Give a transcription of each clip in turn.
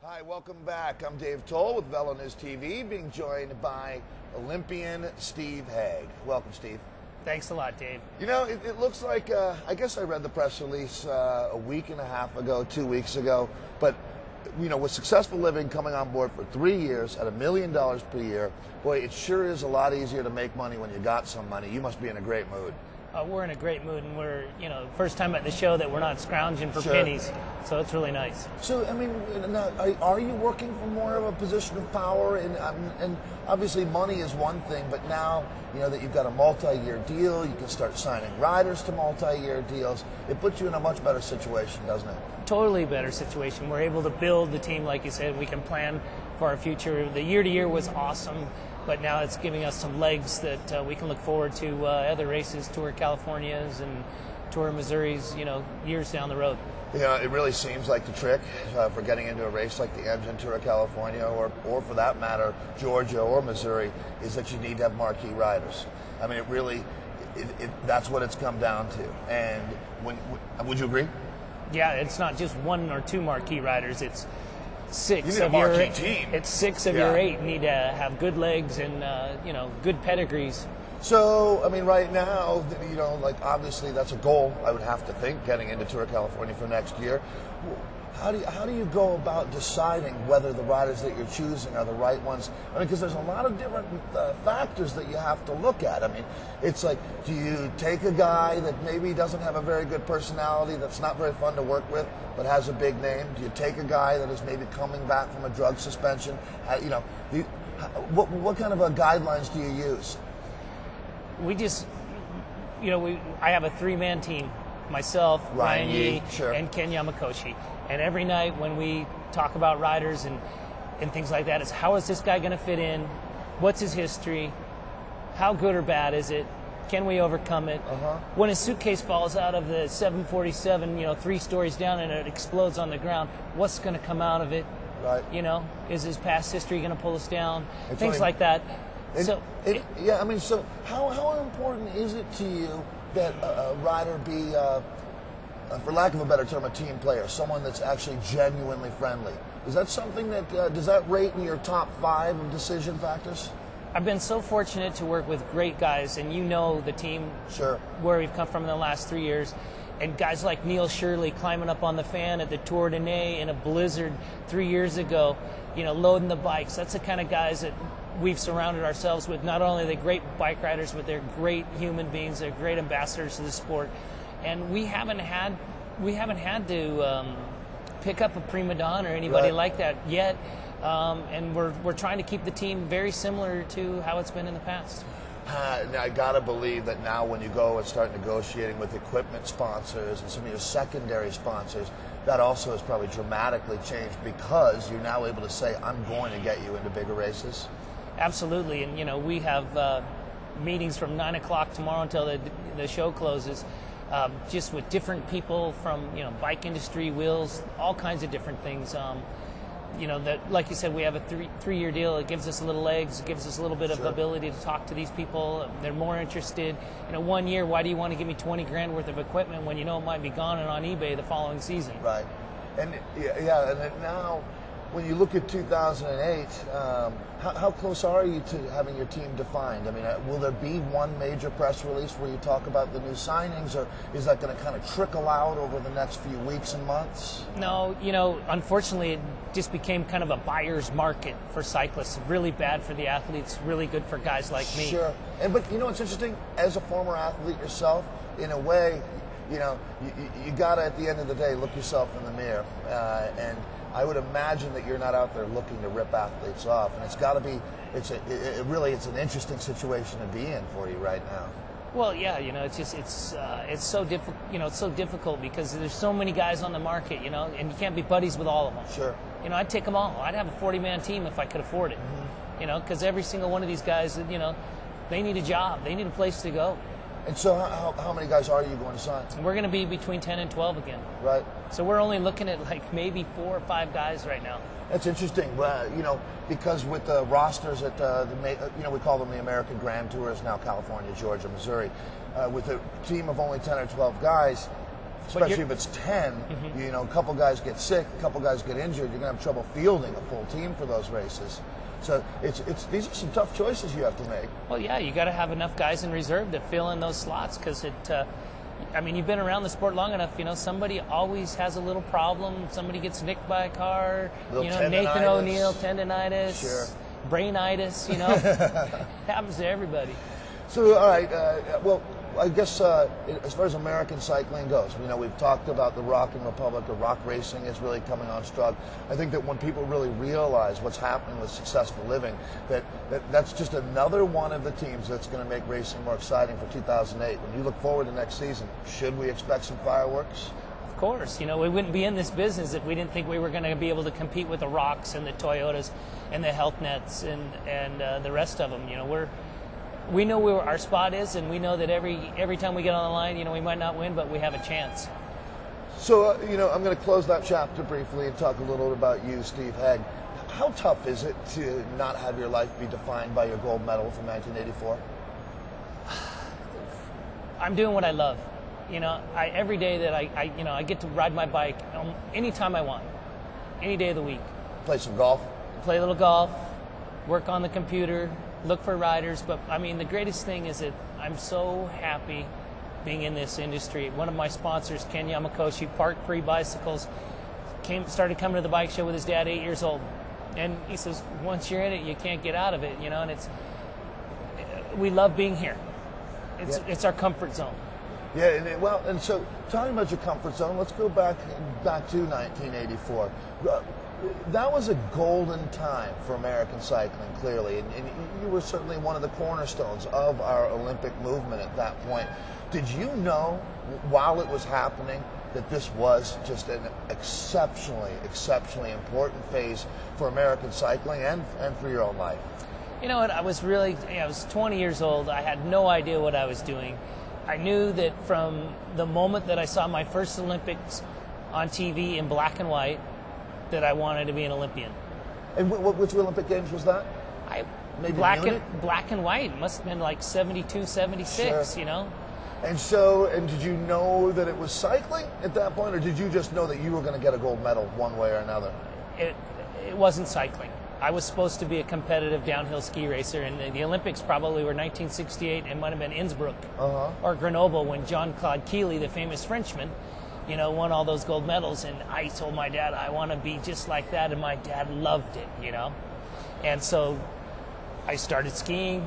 Hi, welcome back. I'm Dave Toll with Velo News TV, being joined by Olympian Steve Hegg. Welcome, Steve. Thanks a lot, Dave. You know, it looks like, I guess I read the press release a week and a half ago, 2 weeks ago, but, you know, with Successful Living coming on board for 3 years at $1 million per year, boy, it sure is a lot easier to make money when you got some money. You must be in a great mood. We're in a great mood, and we're, first time at the show that we're not scrounging for pennies, so it's really nice. So, I mean, now, are you working from more of a position of power? And obviously money is one thing, but now, you know, that you've got a multi-year deal, you can start signing riders to multi-year deals. It puts you in a much better situation, doesn't it? Totally better situation. We're able to build the team, like you said. We can plan for our future. The year-to-year was awesome, but now it's giving us some legs that we can look forward to other races, Tour Californias and Tour Missouris, years down the road. You know, it really seems like the trick for getting into a race like the Engine Tour of California, or for that matter, Georgia or Missouri, is that you need to have marquee riders. I mean, it really, that's what it's come down to. And would you agree? Yeah, it's not just one or two marquee riders. It's six. You need a marquee team. It's six of your eight need to have good legs and good pedigrees. So, I mean, right now, obviously that's a goal, I would have to think, getting into Tour of California for next year. How do you go about deciding whether the riders that you're choosing are the right ones? I mean, because there's a lot of different factors that you have to look at. I mean, it's like, do you take a guy that maybe doesn't have a very good personality, that's not very fun to work with, but has a big name? Do you take a guy that is maybe coming back from a drug suspension? What kind of guidelines do you use? We just, I have a three-man team. Myself, Ryan Yee, and Ken Yamakoshi. And every night when we talk about riders and things like that, is how is this guy going to fit in? What's his history? How good or bad is it? Can we overcome it? When his suitcase falls out of the 747, 3 stories down and it explodes on the ground, what's going to come out of it? Right. Is his past history going to pull us down? Things like that. So how important is it to you that a rider be, for lack of a better term, a team player, someone that's actually genuinely friendly? Is that something that, does that rate in your top 5 of decision factors? I've been so fortunate to work with great guys, and the team where we've come from in the last 3 years. And guys like Neil Shirley climbing up on the fan at the Tour de Nez in a blizzard 3 years ago, loading the bikes. That's the kind of guys that we've surrounded ourselves with. Not only are they great bike riders, but they're great human beings. They're great ambassadors to the sport. And we haven't had to pick up a prima donna or anybody like that yet. And we're trying to keep the team very similar to how it's been in the past. I gotta believe that now when you go and start negotiating with equipment sponsors and some of your secondary sponsors, that also has probably dramatically changed because you're now able to say, I'm going to get you into bigger races. Absolutely, and we have meetings from 9 o'clock tomorrow until the show closes, just with different people from bike industry, wheels, all kinds of different things. That, like you said, we have a three-year deal. It gives us a little legs. It gives us a little bit of ability to talk to these people. They're more interested. 1 year, why do you want to give me 20 grand worth of equipment when it might be gone and on eBay the following season? Right. And and now, when you look at 2008, how close are you to having your team defined? I mean, will there be one major press release where you talk about the new signings, or is that going to kind of trickle out over the next few weeks and months? No, unfortunately, it just became kind of a buyer's market for cyclists. Really bad for the athletes, really good for guys like me. Sure. But what's interesting, as a former athlete yourself, in a way, you got to, at the end of the day, look yourself in the mirror. And I would imagine that you're not out there looking to rip athletes off, and it's got to be. It's an interesting situation to be in for you right now. Well, yeah, it's so difficult. It's so difficult because there's so many guys on the market, and you can't be buddies with all of them. Sure. I'd take them all. I'd have a 40-man team if I could afford it. Because every single one of these guys, they need a job, they need a place to go. And so how many guys are you going to sign? We're going to be between 10 and 12 again. Right. So we're only looking at maybe 4 or 5 guys right now. That's interesting. Because with the rosters at we call them the American Grand Tours now, California, Georgia, Missouri, with a team of only 10 or 12 guys, especially if it's 10, you know, a couple guys get sick, a couple guys get injured, you're going to have trouble fielding a full team for those races. So these are some tough choices you have to make. Well, yeah, you got to have enough guys in reserve to fill in those slots because I mean, you've been around the sport long enough, you know, somebody always has a little problem. Somebody gets nicked by a car, you know, Nathan O'Neill, tendonitis, brainitis, you know, happens to everybody. So, all right, well, I guess as far as American cycling goes, you know, we've talked about the Rocking Republic, or rock racing is really coming on strong. I think that when people really realize what's happening with Successful Living, that's just another one of the teams that's going to make racing more exciting for 2008. When you look forward to next season, should we expect some fireworks? Of course. You know, we wouldn't be in this business if we didn't think we were going to be able to compete with the Rocks and the Toyotas and the Health Nets and the rest of them. You know, we know where our spot is, and we know that every time we get on the line, you know, we might not win, but we have a chance. So, you know, I'm going to close that chapter briefly and talk a little bit about you, Steve Hegg. How tough is it to not have your life be defined by your gold medal from 1984? I'm doing what I love. You know, every day that I get to ride my bike anytime I want, any day of the week. Play some golf? Play a little golf, work on the computer, look for riders. But I mean, the greatest thing is that I'm so happy being in this industry. One of my sponsors, Ken Yamakoshi, Park Free Bicycles, started coming to the bike show with his dad, 8 years old. And he says, once you're in it, you can't get out of it, you know, and we love being here. It's our comfort zone. Yeah, and so talking about your comfort zone, let's go back to 1984. That was a golden time for American cycling, clearly, and you were certainly one of the cornerstones of our Olympic movement at that point. Did you know, while it was happening, that this was just an exceptionally important phase for American cycling and for your own life? You know what, I was 20 years old. I had no idea what I was doing. I knew that from the moment that I saw my first Olympics on TV in black and white, that I wanted to be an Olympian. And which Olympic Games was that? Maybe black and white. It must have been like 72, 76, you know? And did you know that it was cycling at that point, or did you just know that you were going to get a gold medal one way or another? It wasn't cycling. I was supposed to be a competitive downhill ski racer, and the Olympics probably were 1968. It might have been Innsbruck or Grenoble when Jean-Claude Keely, the famous Frenchman, you know, won all those gold medals. And I told my dad, I want to be just like that, and my dad loved it, you know. And so I started skiing.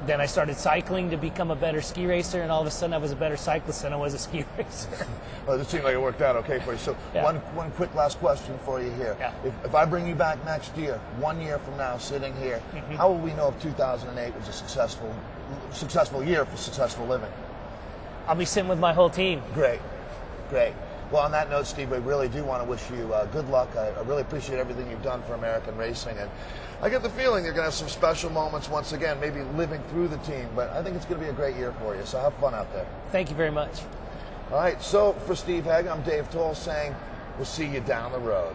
Then I started cycling to become a better ski racer, and all of a sudden I was a better cyclist than I was a ski racer. Well, it seemed like it worked out okay for you. So one quick last question for you here. Yeah. If I bring you back next year, 1 year from now, sitting here, how will we know if 2008 was a successful year for Successful Living? I'll be sitting with my whole team. Great. Well, on that note, Steve, I really do want to wish you good luck. I really appreciate everything you've done for American racing, and I get the feeling you're going to have some special moments once again, maybe living through the team, but I think it's going to be a great year for you, so have fun out there. Thank you very much. All right, so for Steve Hegg, I'm Dave Toll saying we'll see you down the road.